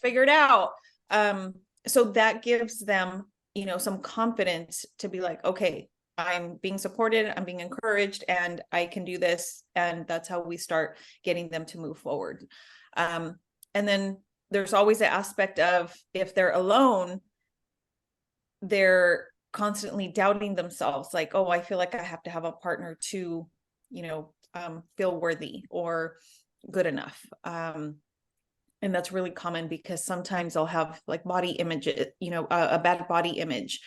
figured out. So that gives them, some confidence to be like, okay, I'm being supported, I'm being encouraged, and I can do this. And that's how we start getting them to move forward. And then there's always an aspect of, if they're alone, they're constantly doubting themselves, like, oh, I feel like I have to have a partner to, feel worthy or good enough. And that's really common because sometimes they'll have like body images, a bad body image,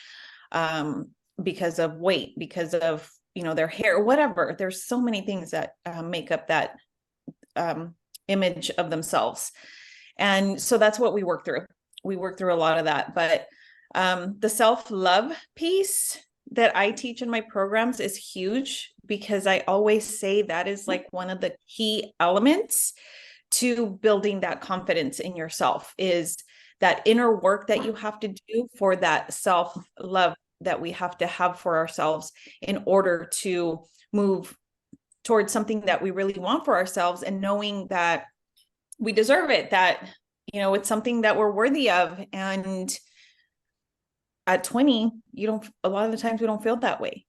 because of weight, because of, their hair, whatever. There's so many things that make up that image of themselves. And so that's what we work through. We work through a lot of that. But the self-love piece that I teach in my programs is huge, because I always say that is like one of the key elements to building that confidence in yourself, is that inner work that you have to do for that self-love that we have to have for ourselves in order to move towards something that we really want for ourselves, and knowing that we deserve it, that, it's something that we're worthy of. And at 20, a lot of the times we don't feel that way.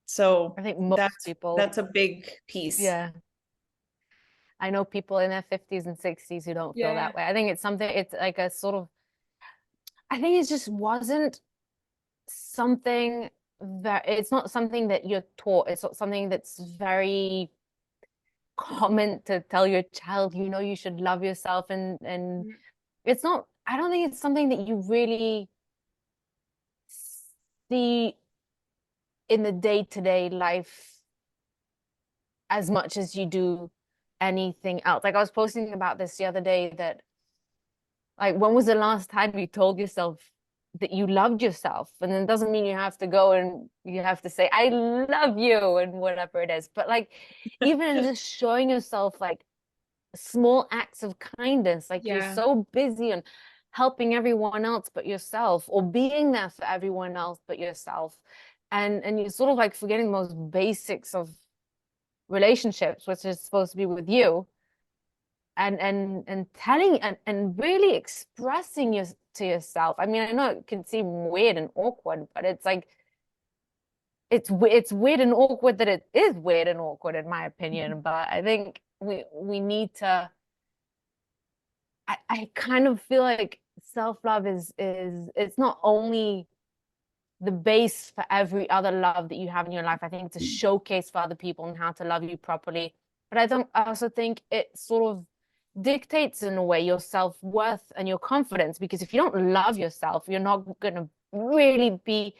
So I think most people, that's a big piece. yeah. I know people in their 50s and 60s who don't feel that way. I think it's something, it's like a sort of, I think it just wasn't something that, it's not something that you're taught. It's not something that's very common to tell your child, you should love yourself. And it's not, I don't think it's something that you really see in the day-to-day life as much as you do anything else. Like I was posting about this the other day, that like, when was the last time you told yourself that you loved yourself? And then it doesn't mean you have to go and you have to say, I love you and whatever it is. But like, even in just showing yourself like small acts of kindness, like you're so busy and helping everyone else but yourself, or being there for everyone else but yourself. And you're sort of like forgetting the most basics of relationships, which is supposed to be with you, and telling and really expressing to yourself. I mean, I know it can seem weird and awkward, but it's like it's weird and awkward that it is weird and awkward, in my opinion. But I think we need to, I kind of feel like self-love is it's not only the base for every other love that you have in your life. I think it's a showcase for other people and how to love you properly. But I also think it sort of dictates in a way your self-worth and your confidence, because if you don't love yourself, you're not going to really be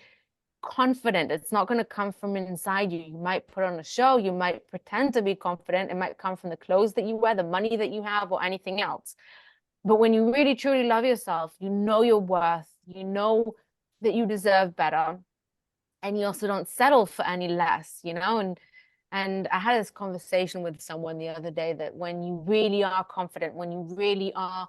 confident. It's not going to come from inside you. You might put on a show, you might pretend to be confident. It might come from the clothes that you wear, the money that you have, or anything else. But when you really truly love yourself, you know your worth, you know that you deserve better, and you also don't settle for any less, and I had this conversation with someone the other day, that when you really are confident, when you really are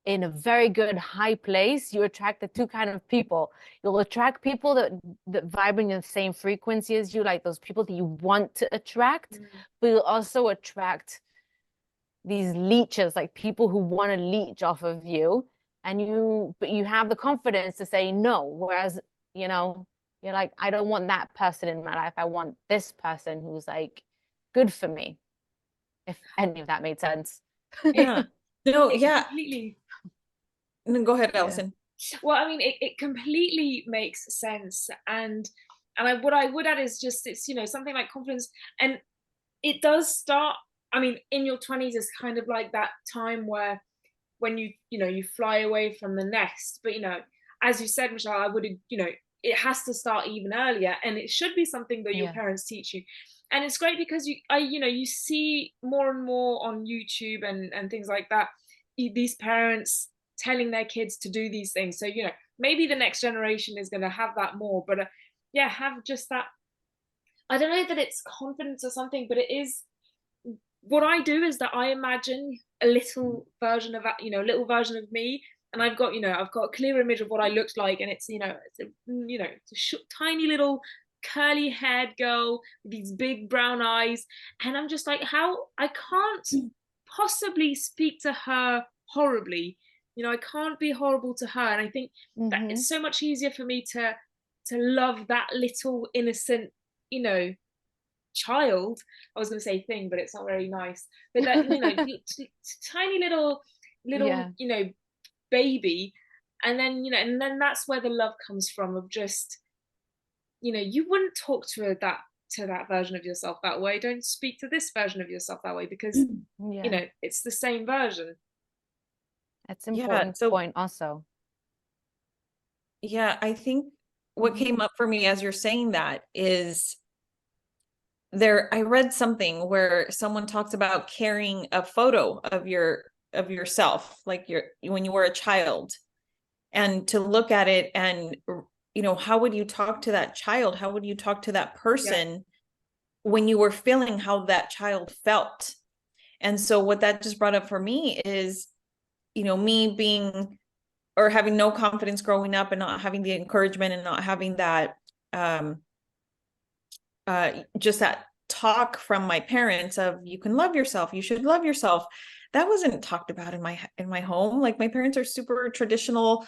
in a very good high place, you attract the two kind of people. You'll attract people that vibrate in the same frequency as you, like those people that you want to attract, but you'll also attract these leeches, like people who want to leech off of you, but you have the confidence to say no. Whereas, you're like, I don't want that person in my life. I want this person who's like good for me. If any of that made sense. Yeah. No, yeah. Completely. No, go ahead, Allison. Well, I mean, it completely makes sense. And what I would add is just, it's, something like confidence. And it does start, I mean, in your 20s is kind of like that time where when you fly away from the nest. But, as you said, Michelle, I would, it has to start even earlier, and it should be something that your parents teach you. And it's great because you see more and more on YouTube and things like that, these parents telling their kids to do these things. So, maybe the next generation is going to have that more, but have just that. I don't know that it's confidence or something, but it is. What I do is that I imagine a little version of that, a little version of me, and I've got a clear image of what I looked like, and it's it's a tiny little curly haired girl with these big brown eyes, and I'm just like, how I can't possibly speak to her horribly, You know, I can't be horrible to her. And I think that it's so much easier for me to love that little innocent, you know, child. I was going to say thing, but it's not very nice. But that, you know, tiny little, Yeah. you know, baby. And then, you know, and then that's where the love comes from, of just, you know, you wouldn't talk to that version of yourself that way. Don't speak to this version of yourself that way, because you know, it's the same version. That's an important point also. Yeah, I think what came up for me as you're saying that is I read something where someone talks about carrying a photo of yourself, like when you were a child, and to look at it and, you know, how would you talk to that child? How would you talk to that person when you were feeling how that child felt? And so what that just brought up for me is, you know, me being or having no confidence growing up and not having the encouragement and not having that just that talk from my parents of, you can love yourself, you should love yourself. That wasn't talked about in my home. Like, my parents are super traditional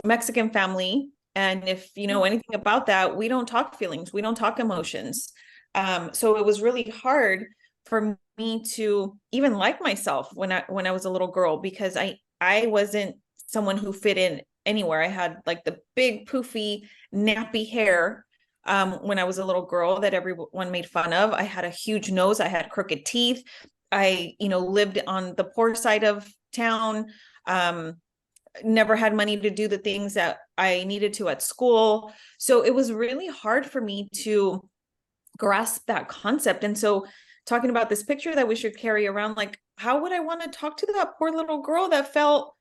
Mexican family, and if you know anything about that, we don't talk feelings, we don't talk emotions. So it was really hard for me to even like myself when I was a little girl, because I wasn't someone who fit in anywhere. I had like the big poofy nappy hair when I was a little girl that everyone made fun of. I had a huge nose, I had crooked teeth. I, you know, lived on the poor side of town. Never had money to do the things that I needed to at school. So it was really hard for me to grasp that concept. And so talking about this picture that we should carry around, like, how would I want to talk to that poor little girl that felt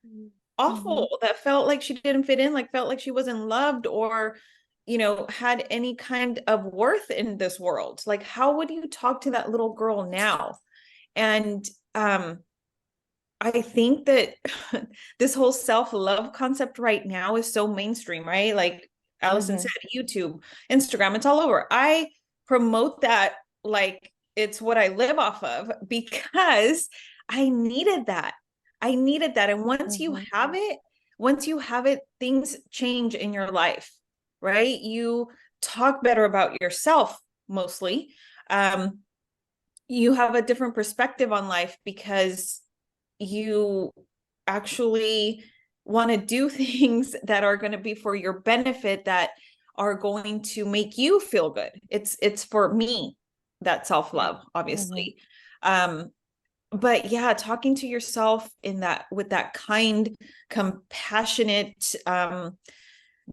awful, that felt like she didn't fit in, like felt like she wasn't loved, or, you know, had any kind of worth in this world? Like, how would you talk to that little girl now? And I think that this whole self-love concept right now is so mainstream, right? Like Allison said, YouTube, Instagram, it's all over. I promote that like it's what I live off of, because I needed that. I needed that. And once you have it, things change in your life, right? You talk better about yourself mostly. You have a different perspective on life because you actually want to do things that are going to be for your benefit, that are going to make you feel good. It's for me, that self-love, obviously. But yeah, talking to yourself with that kind, compassionate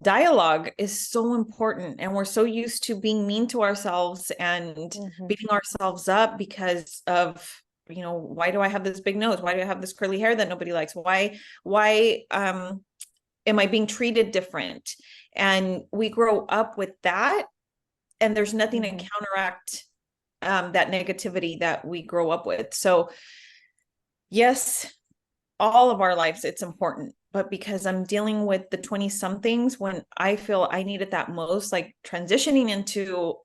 dialogue is so important. And we're so used to being mean to ourselves and beating ourselves up because of, you know, why do I have this big nose? Why do I have this curly hair that nobody likes? Why am I being treated different? And we grow up with that, and there's nothing to counteract that negativity that we grow up with. So yes, all of our lives, it's important. But because I'm dealing with the 20 somethings when I feel I needed that most, like transitioning into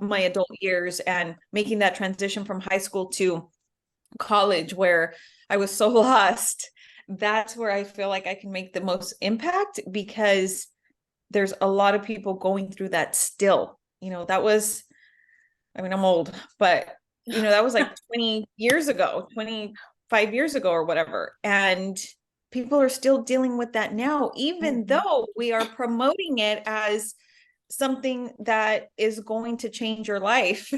my adult years and making that transition from high school to college, where I was so lost, that's where I feel like I can make the most impact, because there's a lot of people going through that still. You know, that was, I mean, I'm old, but you know, that was like 20 years ago, 25 years ago or whatever. And people are still dealing with that now, even though we are promoting it as something that is going to change your life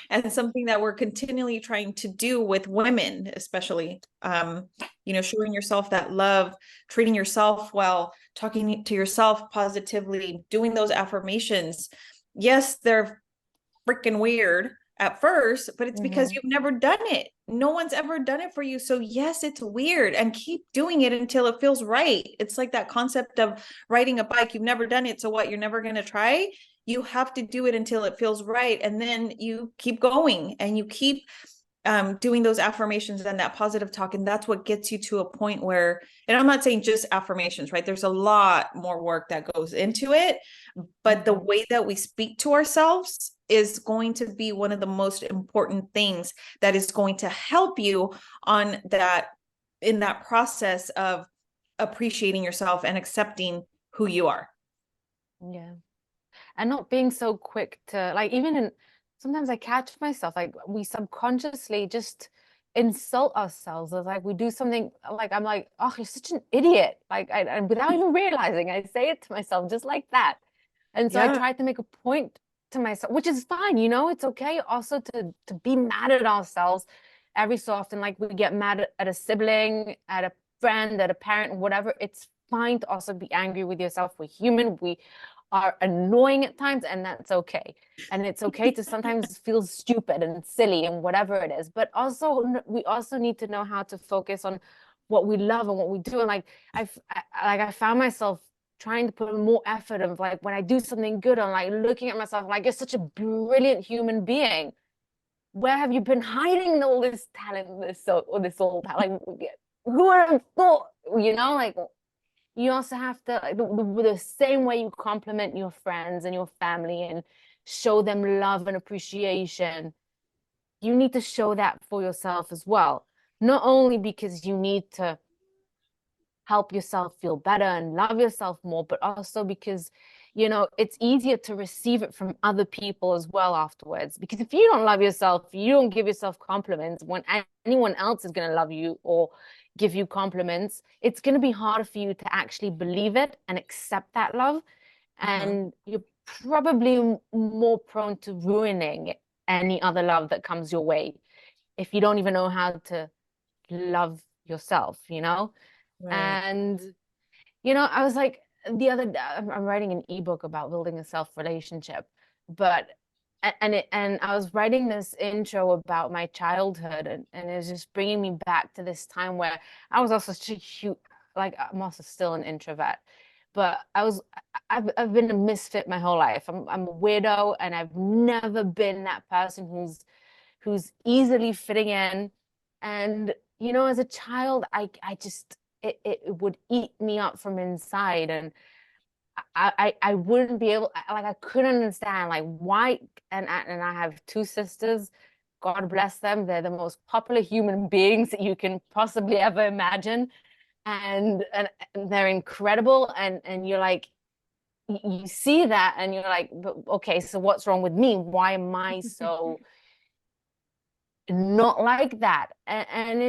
and something that we're continually trying to do with women, especially, you know, showing yourself that love, treating yourself well, talking to yourself positively, doing those affirmations. Yes, they're freaking weird at first, but it's because you've never done it. No one's ever done it for you. So yes, it's weird, and keep doing it until it feels right. It's like that concept of riding a bike. You've never done it. So what? You're never going to try? You have to do it until it feels right. And then you keep going and you keep doing those affirmations and that positive talk. And that's what gets you to a point where, and I'm not saying just affirmations, right? There's a lot more work that goes into it, but the way that we speak to ourselves is going to be one of the most important things that is going to help you on that in that process of appreciating yourself and accepting who you are. Yeah. And not being so quick to, like, even in, sometimes I catch myself, like, we subconsciously just insult ourselves. It's like we do something, like, I'm like, oh, you're such an idiot. Like, and without even realizing, I say it to myself just like that. And so I Yeah. tried to make a point to myself, which is fine, you know, it's okay also to be mad at ourselves every so often. Like, we get mad at a sibling, at a friend, at a parent, whatever. It's fine to also be angry with yourself. We're human. We are annoying at times, and that's okay. And it's okay to sometimes feel stupid and silly and whatever it is. But also, we also need to know how to focus on what we love and what we do. And like I found myself trying to put more effort of, like, when I do something good, I'm like looking at myself like, you're such a brilliant human being. Where have you been hiding all this talent, this old talent? Like, who would have thought, you know, like, you also have to, like, the same way you compliment your friends and your family and show them love and appreciation, you need to show that for yourself as well. Not only because you need to help yourself feel better and love yourself more, but also because, you know, it's easier to receive it from other people as well afterwards. Because if you don't love yourself, you don't give yourself compliments, when anyone else is going to love you or give you compliments, it's going to be harder for you to actually believe it and accept that love. And you're probably more prone to ruining any other love that comes your way if you don't even know how to love yourself, you know? Right. And, you know, I was like, the other day, I'm writing an ebook about building a self relationship, but and I was writing this intro about my childhood, and it's just bringing me back to this time where I was also such a huge, like, I'm also still an introvert, but I've been a misfit my whole life. I'm a weirdo, and I've never been that person who's easily fitting in. And, you know, as a child, I just, it would eat me up from inside. And I wouldn't be able, like, I couldn't understand, like, why. And I have two sisters, God bless them. They're the most popular human beings that you can possibly ever imagine. And they're incredible. And you're like, you see that and you're like, but okay, so what's wrong with me? Why am I so not like that? And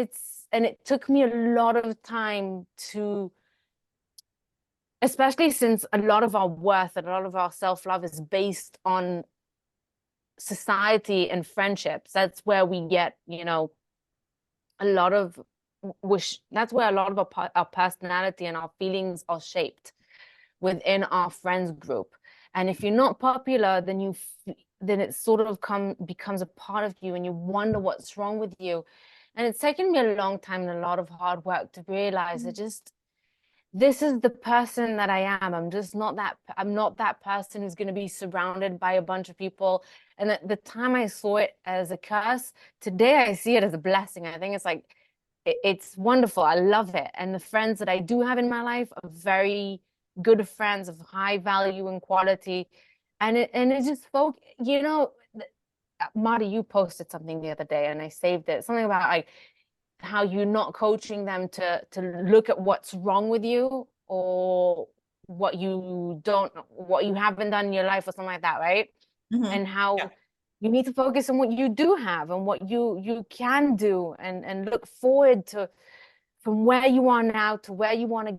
it took me a lot of time to, especially since a lot of our worth and a lot of our self-love is based on society and friendships. That's where we get, you know, a lot of that's where a lot of our personality and our feelings are shaped, within our friends group. And if you're not popular, then then it sort of becomes a part of you, and you wonder what's wrong with you. And it's taken me a long time and a lot of hard work to realize that just, this is the person that I am. I'm not that person who's going to be surrounded by a bunch of people. And at the time I saw it as a curse, today I see it as a blessing. I think it's like, it's wonderful. I love it. And the friends that I do have in my life are very good friends of high value and quality. And it just you know, Marty, you posted something the other day and I saved it. Something about, like, how you're not coaching them to look at what's wrong with you, or what you haven't done in your life or something like that, right? And how you need to focus on what you do have and what you can do, and look forward to, from where you are now to where you want to